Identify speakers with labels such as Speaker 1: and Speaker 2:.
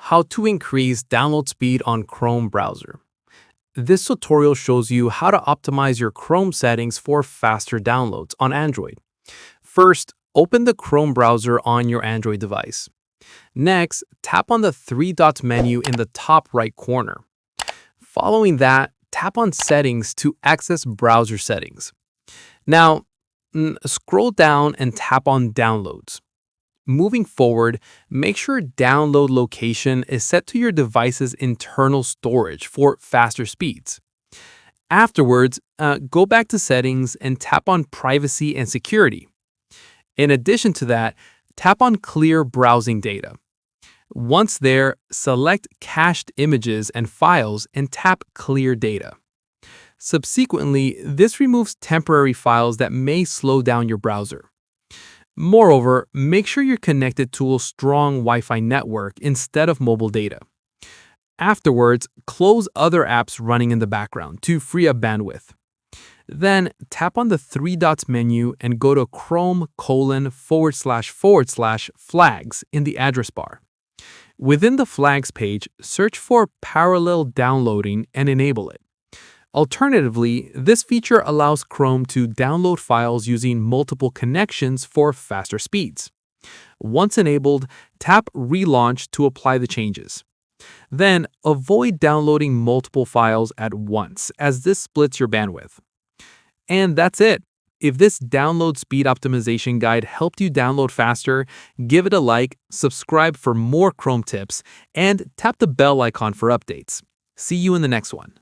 Speaker 1: How to increase download speed on Chrome browser. This tutorial shows you how to optimize your Chrome settings for faster downloads on Android. First, open the Chrome browser on your Android device. Next, tap on the three dots menu in the top right corner. Following that, tap on Settings to access browser settings. Now, scroll down and tap on Downloads. Moving forward, make sure download location is set to your device's internal storage for faster speeds. Afterwards, go back to Settings and tap on Privacy and Security. In addition to that, tap on Clear Browsing Data. Once there, select Cached Images and Files and tap Clear Data. Subsequently, this removes temporary files that may slow down your browser. Moreover, make sure you're connected to a strong Wi-Fi network instead of mobile data. Afterwards, close other apps running in the background to free up bandwidth. Then, tap on the three dots menu and go to Chrome://flags in the address bar. Within the flags page, search for parallel downloading and enable it. Alternatively, this feature allows Chrome to download files using multiple connections for faster speeds. Once enabled, tap Relaunch to apply the changes. Then, avoid downloading multiple files at once, as this splits your bandwidth. And that's it. If this download speed optimization guide helped you download faster, give it a like, subscribe for more Chrome tips, and tap the bell icon for updates. See you in the next one.